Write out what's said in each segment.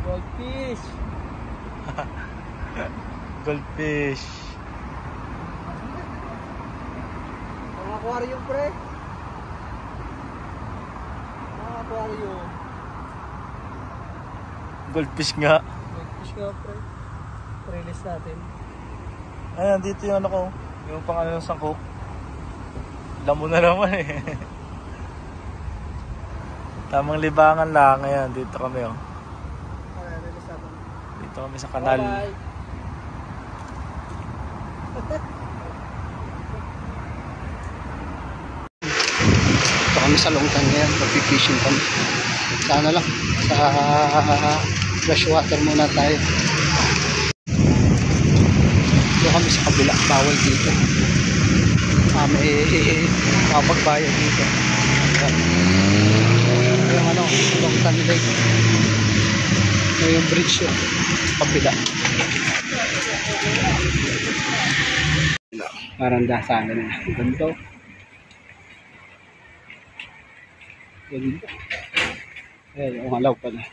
Goldfish. Goldfish. Ang aquarium pre. Ang aquarium. Goldfish nga. Goldfish nga pre. Release natin. Ayan, dito yung ano ko. Yung pang ano ng sangkok. Lamo na naman eh. Tamang libangan lang. Ayan, dito kami oh. Ayan, release natin. Dito kami sa kanal. Bye. Ito kami sa Longtan ngayon, mag-fishing kami. Sana lang, sa freshwater muna tayo. Ito kami sa kabila, bawal dito. May mapagbayad dito. Yung ano, Longtan Lake. Yung bridge yun, kabila. Parang dasanan na. Ganito. Ganito. Ayan, umalaw pala.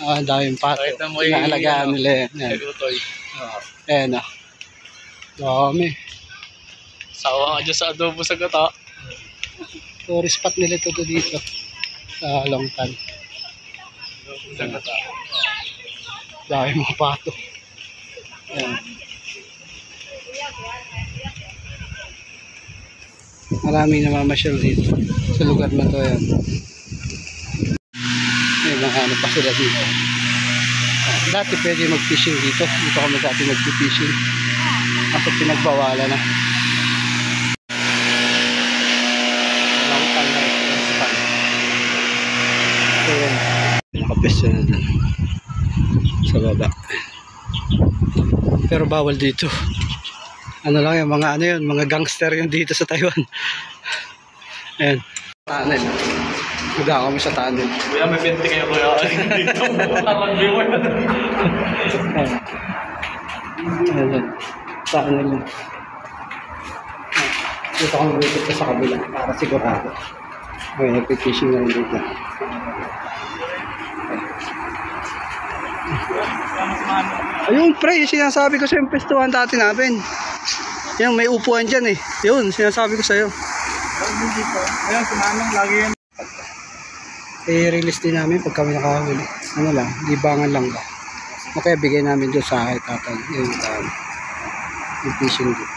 Ang daming pato. Inaalagaan nila yan. Ayan na. Dami. Sawa ka dyan sa adobo sa gata. Tourist spot nila ito dito. Sa Longtan. Sa gata. Dami mga pato. Ayan. Maraming namamasyal dito sa lugar na to. Yan. May mga ano pa sila dito. Dati pwede mag-fishing dito. Dito kami dati mag-fishing. Kasi pinagbawalan na. Longtan na ito sa pan. So yan. Nakapwesto na dun. Sa baba. Pero bawal dito. Ano lang yung mga ano yun, mga gangster yun dito sa Taiwan. Ayan, tunnel. Huga kami sa tunnel. Kuya, may 20 kayo kuya. Dito mo, tamang viewer. Ayan, tunnel. Dito kami dito sa kabila para sigurado. Okay, nagpipishing na rin dito. Ayun pre, yung sinasabi ko sa yung pestuhan dati namin. Yung may upuan dyan eh. Yun, sinasabi ko sa'yo. Ayun, sinanong lagi yan. I-release din namin pag kami nakahuli. Ano lang, libangan lang ba. Okay, bigay namin doon sa kahit tatay. Yung fishing doon.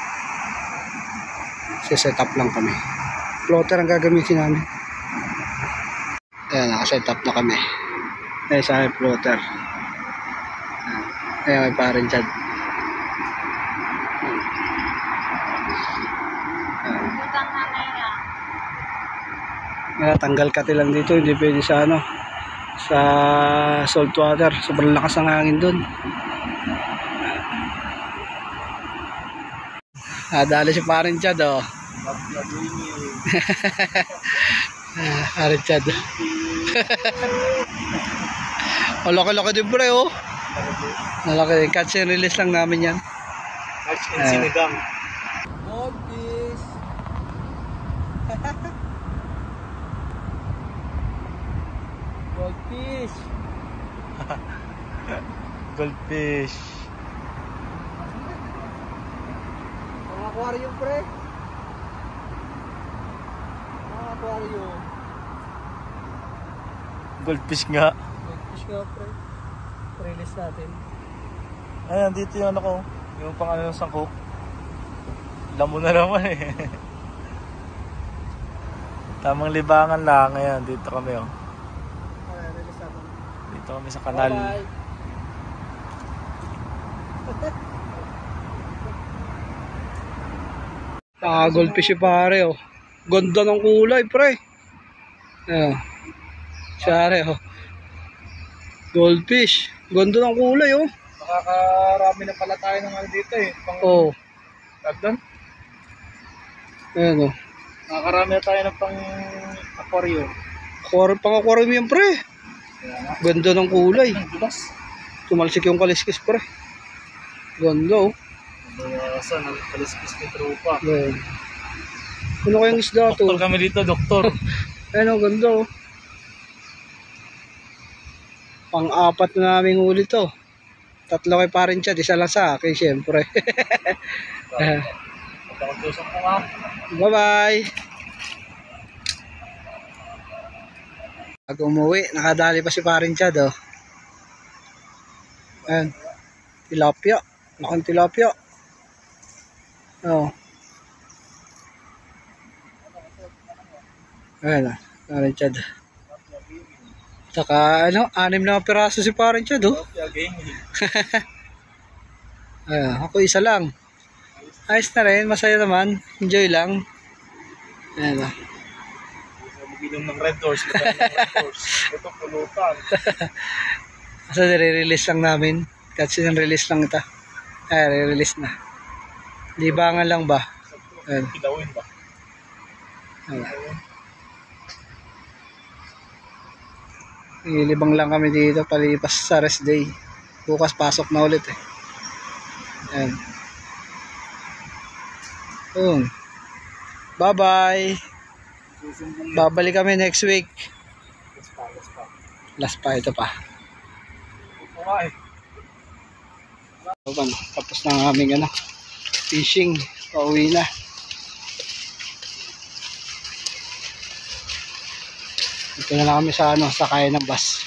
Set up lang kami. Floater ang gagamitin namin. Ayan, nakaset up na kami. Ayan sa akin floater. Ayan, may parin dyan. Tanggal kati lang dito, hindi pwede sa ano, sa salt water. Sobrang lakas ng hangin dun. Dali si parin Chad oh. Parin Chad. Laki-laki din pre oh. Malaki, catch and release lang namin yan. Catch and sinigang. Goldfish. Goldfish. Goldfish. Ang aquarium pre. Ang aquarium. Goldfish nga. Goldfish nga pre. Release natin. Ayan, dito yung ano ko. Yung pang ano ng sangkok. Lamo na naman eh. Tamang libangan lang. Ayan, dito kami oh. Ayan, release natin. Dito kami sa kanal. Bye. Goldfish yung pare oh. Ganda ng kulay pre. Ayan. Siyare oh. Goldfish. Ganda ng kulay oh. Nakakarami na pala tayo ng ano dito eh. Pang Lagdan. Ayan oh. Nakakarami na tayo ng pang aquarium. Pang aquarium yan pre. Ganda ng kulay. Tumalsik yung kaliskis pre. Ganda oh. Saan ang kaliskis ni tropa. Ayan. Ano kayang isda to? Doktor kami dito, doktor. Ayun, ang ganda oh. Pang-apat na naming huli to. 3 kay parin Chad, isa lang sa akin, syempre. Pagkakatusok ko nga. Bye-bye! Pag umuwi, nakadali pa si parin Chad oh. Ayan. Tilapia. Nakang tilapia. Oh. Ayan ah, parin Chad. Saka ano, 6 na piraso si parin Chad oh. Ayan, ako isa lang. Ayos na rin, masaya naman. Enjoy lang. Ayan ah. Mag-inom ng Red Doors. Ito pulutan. So, nire-release lang namin. Kasi release lang ito. Ay, re-release na. Libangan lang ba? Ayan. Kilawin ba? Ayan. Ilibang lang kami dito palipas sa rest day. Bukas pasok na ulit eh. Ayan. Bye bye. Babalik kami next week. Last pa ito pa. Tapos na ang aming fishing. Pauwi na. Ito na lang kami sa sakay ng bus.